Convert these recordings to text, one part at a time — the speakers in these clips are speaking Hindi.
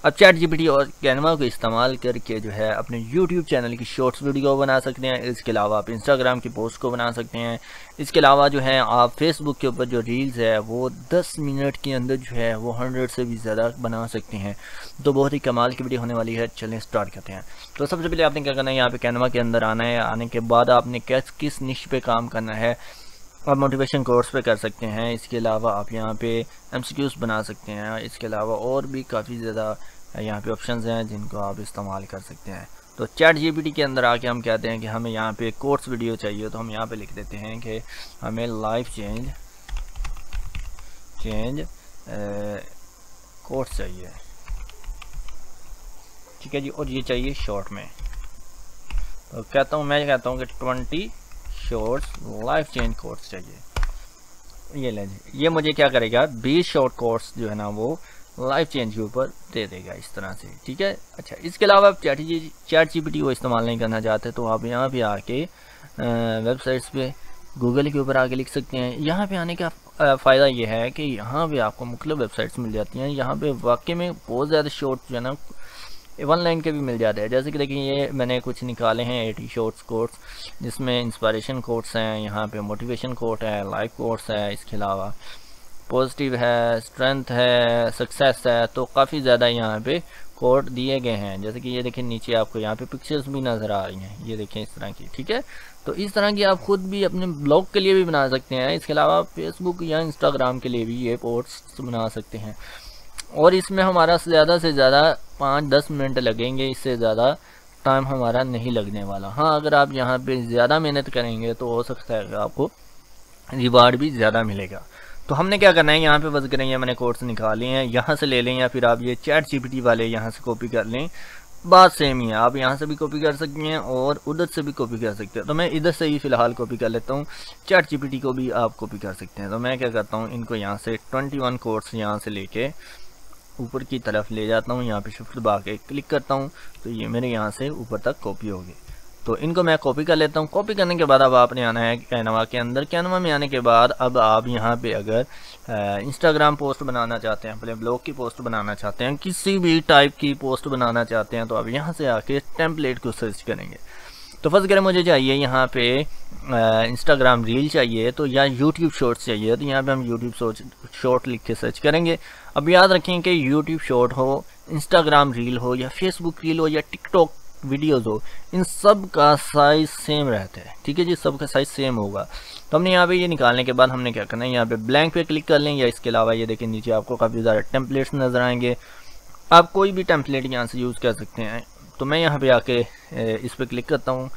अब चैट जीपीटी और कैनवा को इस्तेमाल करके जो है अपने यूट्यूब चैनल की शॉर्ट्स वीडियो बना सकते हैं। इसके अलावा आप इंस्टाग्राम की पोस्ट को बना सकते हैं। इसके अलावा जो है आप फेसबुक के ऊपर जो रील्स है वो 10 मिनट के अंदर जो है वो 100 से भी ज़्यादा बना सकते हैं। तो बहुत ही कमाल की वीडियो होने वाली है। चलें स्टार्ट करते हैं। तो सबसे पहले आपने क्या करना है, यहाँ पे कैनवा के अंदर आना है। आने के बाद आपने किस निश पे काम करना है, आप मोटिवेशन कोर्स पे कर सकते हैं। इसके अलावा आप यहाँ पे एमसीक्यूज बना सकते हैं। इसके अलावा और भी काफ़ी ज़्यादा यहाँ पे ऑप्शंस हैं जिनको आप इस्तेमाल कर सकते हैं। तो चैट जीपीटी के अंदर आके हम कहते हैं कि हमें यहाँ पे कोर्स वीडियो चाहिए, तो हम यहाँ पे लिख देते हैं कि हमें लाइफ चेंज कोर्स चाहिए, ठीक है जी। और ये चाहिए शॉर्ट में, तो मैं कहता हूँ कि 20 शॉर्ट्स लाइफ चेंज कोर्स चाहिए। ये ले जी, ये मुझे क्या करेगा, 20 शॉर्ट कोर्स जो है ना वो लाइफ चेंज के ऊपर दे देगा इस तरह से, ठीक है। अच्छा, इसके अलावा आप चैट जीपीटी को इस्तेमाल नहीं करना चाहते तो आप यहाँ पे आके वेबसाइट्स पे गूगल के ऊपर आके लिख सकते हैं। यहाँ पे आने का फ़ायदा ये है कि यहाँ पे आपको मुख्तलिफ वेबसाइट्स मिल जाती हैं। यहाँ पे वाकई में बहुत ज़्यादा शॉर्ट जो है ना 1 लाइन के भी मिल जाते हैं। जैसे कि देखिए ये मैंने कुछ निकाले हैं 80 शॉर्ट्स कोर्स, जिसमें इंस्पायरेशन कोर्स हैं, यहाँ पे मोटिवेशन कोर्स है, लाइफ कोर्स है, इसके अलावा पॉजिटिव है, स्ट्रेंथ है, सक्सेस है। तो काफ़ी ज़्यादा यहाँ पे कोड दिए गए हैं। जैसे कि ये देखिए नीचे आपको यहाँ पे पिक्चर्स भी नज़र आ रही हैं, ये देखें इस तरह की, ठीक है। तो इस तरह की आप खुद भी अपने ब्लॉग के लिए भी बना सकते हैं। इसके अलावा फेसबुक या इंस्टाग्राम के लिए भी ये पोस्ट बना सकते हैं। और इसमें हमारा ज़्यादा से ज़्यादा 5-10 मिनट लगेंगे, इससे ज़्यादा टाइम हमारा नहीं लगने वाला। हाँ, अगर आप यहाँ पे ज़्यादा मेहनत करेंगे तो हो सकता है कि आपको रिवार्ड भी ज़्यादा मिलेगा। तो हमने क्या करना है, यहाँ पे बस करेंगे, मैंने कोर्स निकाले हैं, यहाँ से ले लें या फिर आप ये चैट जीपीटी वाले यहाँ से कॉपी कर लें। बात सेम ही है, आप यहाँ से भी कॉपी कर सकते हैं और उधर से भी कॉपी कर सकते हैं। तो मैं इधर से ही फ़िलहाल कॉपी कर लेता हूँ, चैट जीपीटी को भी आप कॉपी कर सकते हैं। तो मैं क्या करता हूँ, इनको यहाँ से 21 कोर्स यहाँ से लेके ऊपर की तरफ ले जाता हूँ। यहाँ पे शिफ्ट दबा के क्लिक करता हूँ तो ये मेरे यहाँ से ऊपर तक कॉपी होगी। तो इनको मैं कॉपी कर लेता हूँ। कॉपी करने के बाद अब आपने आना है कैनवा के अंदर। कैनवा में आने के बाद अब आप यहाँ पे अगर इंस्टाग्राम पोस्ट बनाना चाहते हैं, अपने ब्लॉग की पोस्ट बनाना चाहते हैं, किसी भी टाइप की पोस्ट बनाना चाहते हैं, तो आप यहाँ से आके टेम्पलेट को सर्च करेंगे। तो फर्स्ट करें मुझे चाहिए यहाँ पे इंस्टाग्राम रील चाहिए, तो या यूट्यूब शॉर्ट्स चाहिए, तो यहाँ पे हम यूट्यूब शॉर्ट लिख के सर्च करेंगे। अब याद रखें कि यूट्यूब शॉर्ट हो, इंस्टाग्राम रील हो, या फेसबुक रील हो, या टिकटॉक वीडियोज़ हो, इन सब का साइज़ सेम रहता है, ठीक है जी, सब का साइज़ सेम होगा। तो हमने यहाँ पे ये निकालने के बाद हमने क्या करना है, यहाँ पे ब्लैंक पे क्लिक कर लें, या इसके अलावा ये देखिए नीचे आपको काफ़ी ज़्यादा टेम्पलेट्स नज़र आएंगे। आप कोई भी टेम्पलेट यहाँ से यूज़ कर सकते हैं। तो मैं यहाँ पे आके इस पर क्लिक करता हूँ।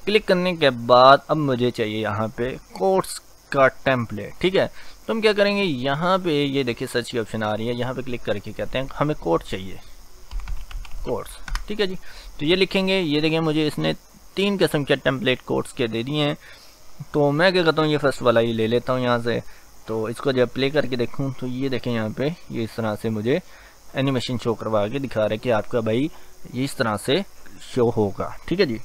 क्लिक करने के बाद अब मुझे चाहिए यहाँ पे कोर्स का टेम्पलेट, ठीक है। तो हम क्या करेंगे, यहाँ पे ये देखिए सर्च की ऑप्शन आ रही है, यहाँ पे क्लिक करके कहते हैं हमें कोर्स चाहिए, कोर्स, ठीक है जी। तो ये लिखेंगे, ये देखिए मुझे इसने 3 किस्म के टेम्पलेट कोर्स के दे दिए हैं। तो मैं क्या करता हूँ, ये फर्स्ट वाला ये ले लेता हूँ यहाँ से। तो इसको जब प्ले करके देखूँ तो ये देखें यहाँ पे ये इस तरह से मुझे एनिमेशन शो करवा के दिखा रहा है कि आपका भाई ये इस तरह से शो होगा, ठीक है जी।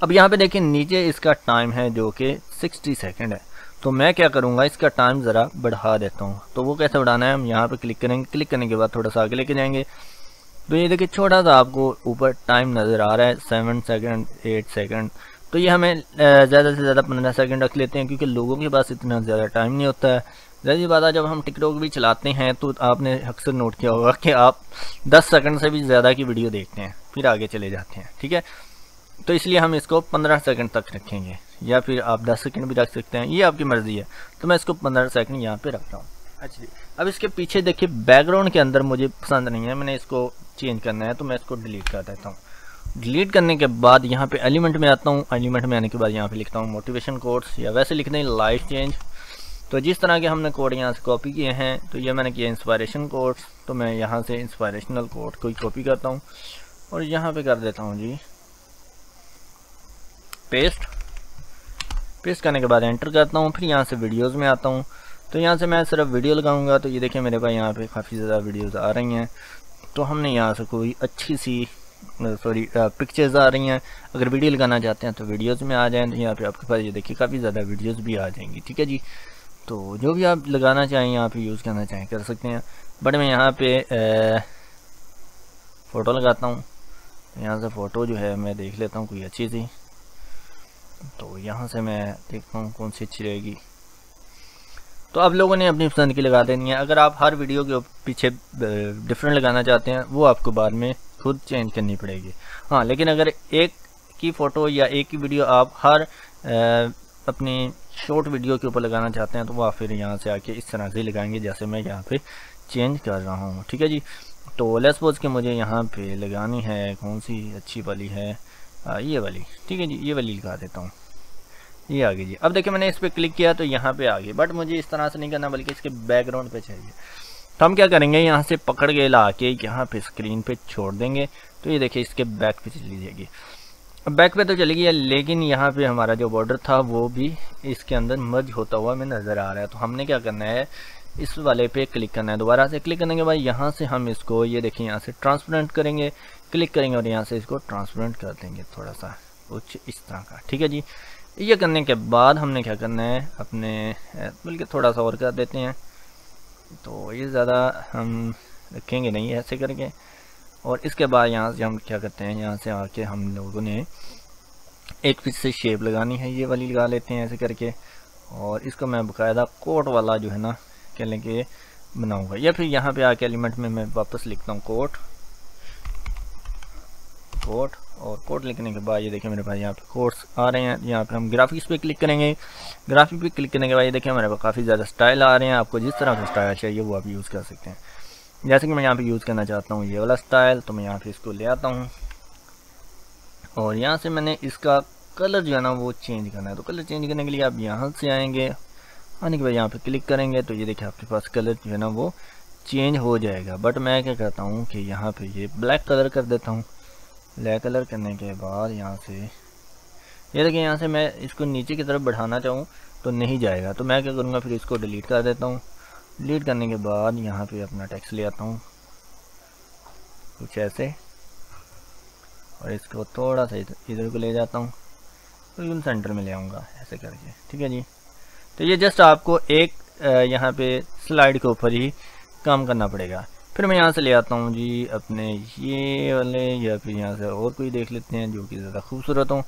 अब यहाँ पे देखिए नीचे इसका टाइम है जो कि 60 सेकंड है। तो मैं क्या करूँगा, इसका टाइम ज़रा बढ़ा देता हूँ। तो वो कैसे बढ़ाना है, हम यहाँ पे क्लिक करेंगे, क्लिक करने के बाद थोड़ा सा आगे लेके जाएंगे। तो ये देखिए छोटा सा आपको ऊपर टाइम नज़र आ रहा है, 7 सेकंड, 8 सेकंड। तो ये हमें ज़्यादा से ज़्यादा 15 सेकंड रख लेते हैं, क्योंकि लोगों के पास इतना ज़्यादा टाइम नहीं होता है। जैसी बात है, जब हम टिकटॉक भी चलाते हैं तो आपने अक्सर नोट किया होगा कि आप 10 सेकंड से भी ज़्यादा की वीडियो देखते हैं फिर आगे चले जाते हैं, ठीक है। तो इसलिए हम इसको 15 सेकंड तक रखेंगे, या फिर आप 10 सेकंड भी रख सकते हैं, ये आपकी मर्ज़ी है। तो मैं इसको 15 सेकंड यहाँ पे रखता हूँ। अच्छा जी, अब इसके पीछे देखिए बैकग्राउंड के अंदर मुझे पसंद नहीं है, मैंने इसको चेंज करना है, तो मैं इसको डिलीट कर देता हूँ। डिलीट करने के बाद यहाँ पे एलिमेंट में आता हूँ। एलिमेंट में आने के बाद यहाँ पे लिखता हूँ मोटिवेशन कोड्स, या वैसे लिखते हैं लाइफ चेंज। तो जिस तरह के हमने कोड यहाँ से कॉपी किए हैं, तो ये मैंने किया इंस्पायरेशन कोड्स, तो मैं यहाँ से इंस्पायरेशनल कोड को कॉपी करता हूँ और यहाँ पे कर देता हूँ जी पेस्ट करने के बाद एंटर करता हूँ। फिर यहाँ से वीडियोस में आता हूँ, तो यहाँ से मैं सिर्फ वीडियो लगाऊंगा। तो ये देखिए मेरे पास यहाँ पे काफ़ी ज़्यादा वीडियोस आ रही हैं। तो हमने यहाँ से कोई अच्छी सी पिक्चर्स आ रही हैं। अगर वीडियो लगाना चाहते हैं तो वीडियोस में आ जाएँ, तो यहाँ पे आपके पास ये देखिए काफ़ी ज़्यादा वीडियोस भी आ जाएंगी, ठीक है जी। तो जो भी आप लगाना चाहें, यहाँ पे यूज़ करना चाहें कर सकते हैं। बट मैं यहाँ पे फ़ोटो लगाता हूँ। यहाँ से फ़ोटो जो है मैं देख लेता हूँ कोई अच्छी सी, तो यहाँ से मैं देखता हूँ कौन सी अच्छी रहेगी। तो आप लोगों ने अपनी पसंद की लगा देनी है। अगर आप हर वीडियो के पीछे डिफरेंट लगाना चाहते हैं वो आपको बाद में खुद चेंज करनी पड़ेगी। हाँ, लेकिन अगर एक की फ़ोटो या एक की वीडियो आप हर अपनी शॉर्ट वीडियो के ऊपर लगाना चाहते हैं तो वो आप फिर यहाँ से आके इस तरह से लगाएंगे जैसे मैं यहाँ पे चेंज कर रहा हूँ। ठीक है जी। तो लेट्स सपोज कि मुझे यहाँ पे लगानी है कौन सी अच्छी वाली है, ये वाली। ठीक है जी, ये वाली लगा देता हूँ। ये आ गई जी। अब देखिए मैंने इस पर क्लिक किया तो यहाँ पे आ गई, बट मुझे इस तरह से नहीं करना बल्कि इसके बैकग्राउंड पे चाहिए। तो हम क्या करेंगे, यहाँ से पकड़ के ला के यहाँ पे स्क्रीन पे छोड़ देंगे। तो ये देखिए इसके बैक पे चली जाएगी। अब बैक पे तो चली गई है, लेकिन यहाँ पे हमारा जो बॉर्डर था वो भी इसके अंदर मर्ज होता हुआ हमें नज़र आ रहा है। तो हमने क्या करना है, इस वाले पे क्लिक करना है। दोबारा से क्लिक करने के बाद यहाँ से हम इसको ये देखिए यहाँ से ट्रांसपेरेंट करेंगे, क्लिक करेंगे और यहाँ से इसको ट्रांसपेरेंट कर देंगे थोड़ा सा कुछ इस तरह का। ठीक है जी। ये करने के बाद हमने क्या करना है, अपने बल्कि थोड़ा सा और कर देते हैं। तो ये ज़्यादा हम रखेंगे नहीं ऐसे करके। और इसके बाद यहाँ से हम क्या करते हैं, यहाँ से आके हम लोगों ने एक पीस से शेप लगानी है, ये वाली लगा लेते हैं ऐसे करके। और इसको मैं बाकायदा कोट वाला जो है ना कह लें कि बनाऊँगा, या फिर यहाँ पे आके एलिमेंट में मैं वापस लिखता हूँ कोट। और कोड लिखने के बाद ये देखिए मेरे पास यहाँ पे कोड्स आ रहे हैं। यहाँ पे हम ग्राफिक्स पे क्लिक करेंगे। ग्राफिक पे क्लिक करने के बाद ये देखिए हमारे पास काफ़ी ज़्यादा स्टाइल आ रहे हैं। आपको जिस तरह का स्टाइल चाहिए वो आप यूज़ कर सकते हैं। जैसे कि मैं यहाँ पे यूज़ करना चाहता हूँ ये वाला स्टाइल, तो मैं यहाँ पे इसको ले आता हूँ और यहाँ से मैंने इसका कलर जो है ना वो चेंज करना है। तो कलर चेंज करने के लिए आप यहाँ से आएँगे, आने के बाद यहाँ पर क्लिक करेंगे तो ये देखिए आपके पास कलर जो है ना वो चेंज हो जाएगा। बट मैं क्या करता हूँ कि यहाँ पर ये ब्लैक कलर कर देता हूँ। ब्लैक कलर करने के बाद यहाँ से ये देखिए यहाँ से मैं इसको नीचे की तरफ बढ़ाना चाहूँ तो नहीं जाएगा। तो मैं क्या करूँगा, फिर इसको डिलीट कर देता हूँ। डिलीट करने के बाद यहाँ पे अपना टेक्स्ट ले आता हूँ कुछ ऐसे और इसको थोड़ा सा इधर को ले जाता हूँ, बिल्कुल सेंटर में ले आऊँगा ऐसे करके। ठीक है जी। तो ये जस्ट आपको एक यहाँ पे स्लाइड के ऊपर ही काम करना पड़ेगा। फिर मैं यहाँ से ले आता हूँ जी अपने ये वाले, या फिर यहाँ से और कोई देख लेते हैं जो कि ज़्यादा खूबसूरत हो।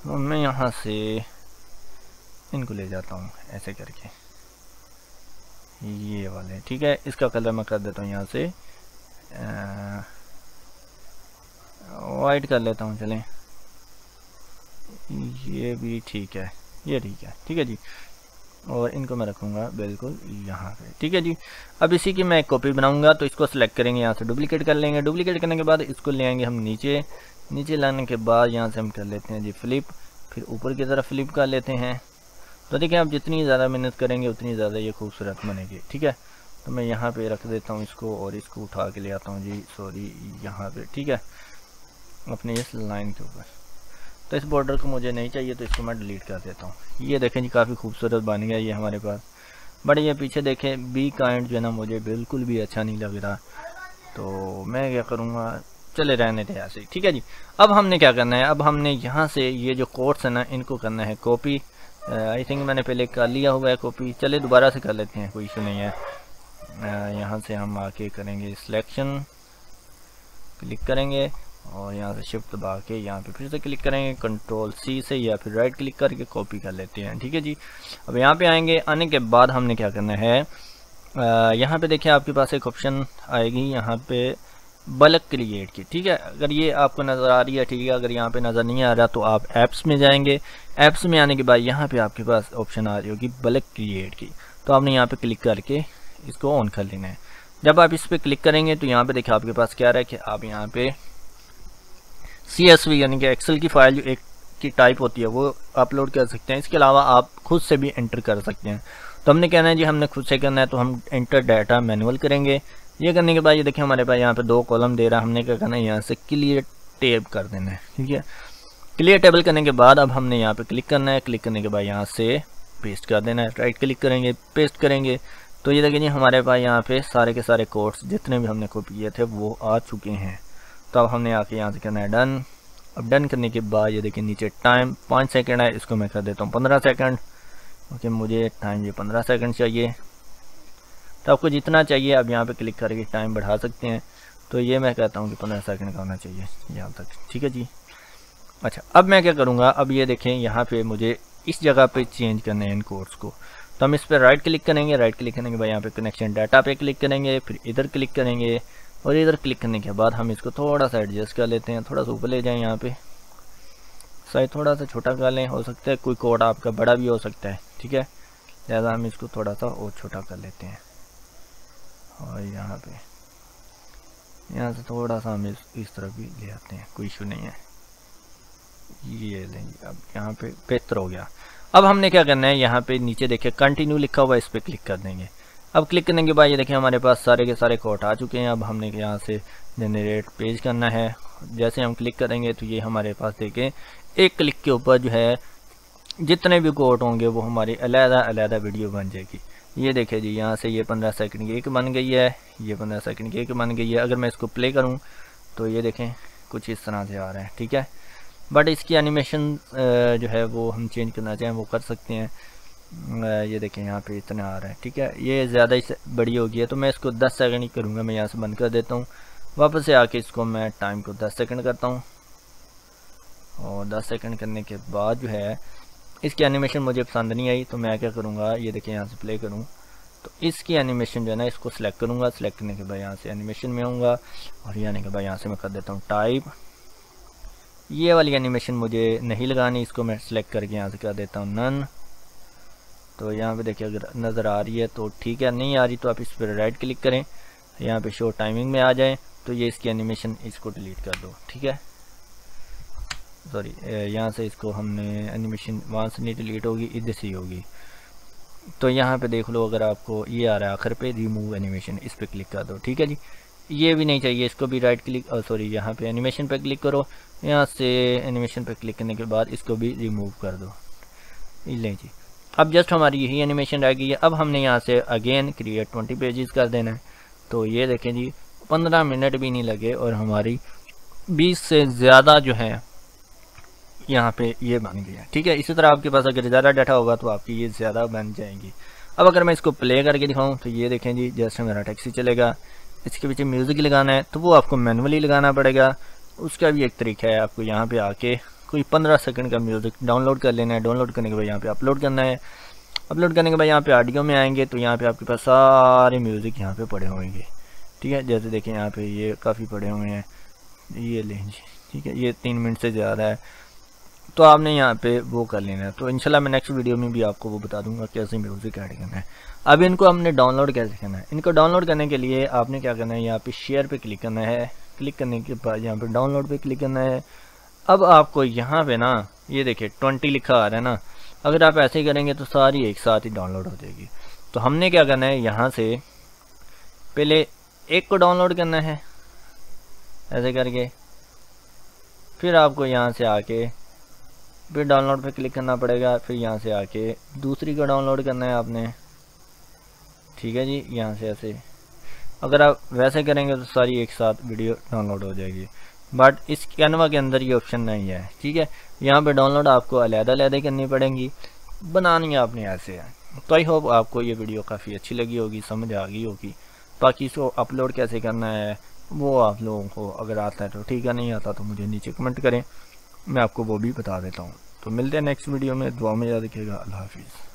तो मैं यहाँ से इनको ले जाता हूँ ऐसे करके, ये वाले। ठीक है, इसका कलर मैं कर देता हूँ यहाँ से वाइट कर लेता हूँ। चलें, ये भी ठीक है, ये ठीक है। ठीक है जी। और इनको मैं रखूँगा बिल्कुल यहाँ पे। ठीक है जी। अब इसी की मैं एक कॉपी बनाऊँगा। तो इसको सेलेक्ट करेंगे, यहाँ से डुप्लीकेट कर लेंगे। डुप्लीकेट करने के बाद इसको ले आएंगे हम नीचे। नीचे लाने के बाद यहाँ से हम कर लेते हैं जी फ्लिप, फिर ऊपर की तरफ फ्लिप कर लेते हैं। तो देखिए आप जितनी ज़्यादा मेहनत करेंगे उतनी ज़्यादा ये खूबसूरत बनेगी। ठीक है, तो मैं यहाँ पे रख देता हूँ इसको और इसको उठा के ले आता हूँ जी, सॉरी यहाँ पे। ठीक है, अपने इस लाइन के ऊपर। तो इस बॉर्डर को मुझे नहीं चाहिए तो इसको मैं डिलीट कर देता हूँ। ये देखें जी काफ़ी खूबसूरत बन गया ये हमारे पास। बट ये पीछे देखें बी काइंड जो है ना मुझे बिल्कुल भी अच्छा नहीं लग रहा। तो मैं क्या करूँगा, चले रहने थे ऐसे। ठीक है जी। अब हमने क्या करना है, अब हमने यहाँ से ये जो कोड्स है ना इनको करना है कॉपी। आई थिंक मैंने पहले कर लिया हुआ है कॉपी। चले दोबारा से कर लेते हैं, कोई इशू नहीं है। यहाँ से हम आके करेंगे सिलेक्शन, क्लिक करेंगे और यहाँ से शिफ्ट दबा के यहाँ पे फिर से क्लिक करेंगे कंट्रोल सी से, या फिर राइट क्लिक करके कॉपी कर लेते हैं। ठीक है जी। अब यहाँ पे आएंगे, आने के बाद हमने क्या करना है, यहाँ पे देखिए आपके पास एक ऑप्शन आएगी यहाँ पे बल्क क्रिएट की। ठीक है, अगर ये आपको नज़र आ रही है ठीक है, अगर यहाँ पे नज़र नहीं आ रहा तो आप ऐप्स में जाएंगे। ऐप्स में आने के बाद यहाँ पे आपके पास ऑप्शन आ रही होगी बल्क क्रिएट की। तो आपने यहाँ पे क्लिक करके इसको ऑन कर लेना है। जब आप इस पर क्लिक करेंगे तो यहाँ पे देखिए आपके पास क्या है कि आप यहाँ पे CSV यानी कि एक्सेल की फाइल जो एक की टाइप होती है वो अपलोड कर सकते हैं। इसके अलावा आप खुद से भी एंटर कर सकते हैं। तो हमने कहना है जी हमने खुद से करना है, तो हम एंटर डाटा मैनुअल करेंगे। ये करने के बाद ये देखिए हमारे पास यहाँ पे 2 कॉलम दे रहा है। हमने क्या करना है, यहाँ से क्लियर टेब कर देना है। ठीक है, क्लियर टेबल करने के बाद अब हमने यहाँ पे क्लिक करना है। क्लिक करने के बाद यहाँ से पेस्ट कर देना है। राइट क्लिक करेंगे, पेस्ट करेंगे। तो ये देखिए हमारे पास यहाँ पे सारे के सारे कोड्स जितने भी हमने कॉपी किए थे वो आ चुके हैं। तो अब हमने आके यहाँ से करना है डन। अब डन करने के बाद ये देखिए नीचे टाइम 5 सेकंड है, इसको मैं कर देता हूँ 15 सेकंड। ओके, मुझे टाइम ये 15 सेकंड चाहिए। तो आपको जितना चाहिए आप यहाँ पे क्लिक करके टाइम बढ़ा सकते हैं। तो ये मैं कहता हूँ कि 15 सेकंड का होना चाहिए यहाँ तक, ठीक है जी। अच्छा, अब मैं क्या करूँगा, अब ये देखें यहाँ पे मुझे इस जगह पे चेंज करने हैं इन कोड्स को। तो हम इस पर राइट क्लिक करेंगे, राइट क्लिक करने के बाद यहाँ पे कनेक्शन डाटा पे क्लिक करेंगे, फिर इधर क्लिक करेंगे और इधर क्लिक करने के बाद हम इसको थोड़ा सा एडजस्ट कर लेते हैं, थोड़ा सा ऊपर ले जाएँ, यहाँ पे साइज थोड़ा सा छोटा कर लें, हो सकता है कोई कोड आपका बड़ा भी हो सकता है, ठीक है, लिहाजा हम इसको थोड़ा सा और छोटा कर लेते हैं। और यहाँ से थोड़ा सा हम इस तरफ भी ले आते हैं, कोई इशू नहीं है। ये लेंगे, अब यहाँ पे बेहतर हो गया। अब हमने क्या करना है, यहाँ पे नीचे देखिए कंटिन्यू लिखा हुआ है, इस पर क्लिक कर देंगे। अब क्लिक करने के बाद ये देखिए हमारे पास सारे के सारे कोड आ चुके हैं। अब हमने यहाँ से जनरेट पेज करना है। जैसे हम क्लिक करेंगे तो ये हमारे पास देखें एक क्लिक के ऊपर जो है जितने भी कोड होंगे वो हमारी अलग-अलग वीडियो बन जाएगी। ये देखिए जी, यहाँ से ये 15 सेकंड की एक बन गई है, ये 15 सेकंड की एक बन गई है। अगर मैं इसको प्ले करूँ तो ये देखें कुछ इस तरह से आ रहा है, ठीक है। बट इसकी एनिमेशन जो है वो हम चेंज करना चाहें वो कर सकते हैं। ये देखें यहाँ पे इतना आ रहा है, ठीक है। ये ज़्यादा ही बड़ी होगी है तो मैं इसको 10 सेकंड ही करूँगा। मैं यहाँ से बंद कर देता हूँ, वापस से आके इसको मैं टाइम को 10 सेकंड करता हूँ। और 10 सेकंड करने के बाद जो है इसकी एनिमेशन मुझे पसंद नहीं आई तो मैं क्या करूँगा, ये देखिए यहाँ से प्ले करूँ तो इसकी एनिमेशन जो है ना इसको सिलेक्ट करूँगा। सिलेक्ट करने के बाद यहाँ से एनिमेशन में आऊँगा और ये आने के बाद यहाँ से मैं कर देता हूँ टाइप। ये वाली एनिमेशन मुझे नहीं लगानी, इसको मैं सिलेक्ट करके यहाँ से कर देता हूँ नन। तो यहाँ पे देखिए अगर नज़र आ रही है तो ठीक है, नहीं आ रही तो आप इस पर राइट क्लिक करें, यहाँ पे शो टाइमिंग में आ जाए तो ये इसकी एनिमेशन, इसको डिलीट कर दो, ठीक है। सॉरी, यहाँ से इसको हमने एनिमेशन वहाँ से नहीं डिलीट होगी, इधर से ही होगी। तो यहाँ पे देख लो, अगर आपको ये आ रहा है आखिर पे रिमूव एनिमेशन, इस पर क्लिक कर दो, ठीक है जी। ये भी नहीं चाहिए, इसको भी राइट क्लिक, सॉरी यहाँ पे एनिमेशन पे क्लिक करो, यहाँ से एनिमेशन पे क्लिक करने के बाद इसको भी रिमूव कर दो। ले जी, अब जस्ट हमारी यही एनिमेशन रह गई है। अब हमने यहाँ से अगेन क्रिएट 20 पेजेस कर देना है। तो ये देखें जी 15 मिनट भी नहीं लगे और हमारी 20 से ज़्यादा जो है यहाँ पे ये बन गया, ठीक है। इसी तरह आपके पास अगर ज़्यादा डाटा होगा तो आपकी ये ज़्यादा बन जाएंगी। अब अगर मैं इसको प्ले करके दिखाऊं तो ये देखें जी, जैसे मेरा टैक्सी चलेगा, इसके पीछे म्यूज़िक लगाना है तो वो आपको मैनुअली लगाना पड़ेगा। उसका भी एक तरीका है, आपको यहाँ पे आके कोई 15 सेकंड का म्यूज़िक डाउनलोड कर लेना है। डाउनलोड करने के बाद यहाँ पे अपलोड करना है। अपलोड करने के बाद यहाँ पे ऑडियो में आएंगे तो यहाँ पे आपके पास सारे म्यूज़िक यहाँ पे पड़े होंगे, ठीक है। जैसे देखें यहाँ पे ये काफ़ी पड़े हुए हैं, ये लें जी, ठीक है। ये 3 मिनट से ज़्यादा है तो आपने यहाँ पे वो कर लेना है। तो इंशाल्लाह मैं नेक्स्ट वीडियो में भी आपको वो बता दूंगा कैसे म्यूज़िक ऐड करना है। अब इनको हमने डाउनलोड कैसे करना है, इनको डाउनलोड करने के लिए आपने क्या करना है, यहाँ पे शेयर पे क्लिक करना है। क्लिक करने के बाद यहाँ पे डाउनलोड पे क्लिक करना है। अब आपको यहाँ पे ना ये देखिए 20 लिखा आ रहा है ना, अगर आप ऐसे ही करेंगे तो सारी एक साथ ही डाउनलोड हो जाएगी। तो हमने क्या करना है, यहाँ से पहले एक को डाउनलोड करना है ऐसे करके, फिर आपको यहाँ से आके फिर डाउनलोड पे क्लिक करना पड़ेगा, फिर यहाँ से आके दूसरी को डाउनलोड करना है आपने, ठीक है जी। यहाँ से ऐसे अगर आप वैसे करेंगे तो सारी एक साथ वीडियो डाउनलोड हो जाएगी, बट इस कैनवा के अंदर ये ऑप्शन नहीं है, ठीक है। यहाँ पे डाउनलोड आपको अलग-अलग करनी पड़ेंगी, बनानी आपने ऐसे है। तो आई होप आपको ये वीडियो काफ़ी अच्छी लगी होगी, समझ आ गई होगी। बाकी इसको अपलोड कैसे करना है वो आप लोगों को अगर आता है तो ठीक है, नहीं आता तो मुझे नीचे कमेंट करें, मैं आपको वो भी बता देता हूँ। तो मिलते हैं नेक्स्ट वीडियो में, दुआ में याद रखिएगा। अल्लाह हाफिज़।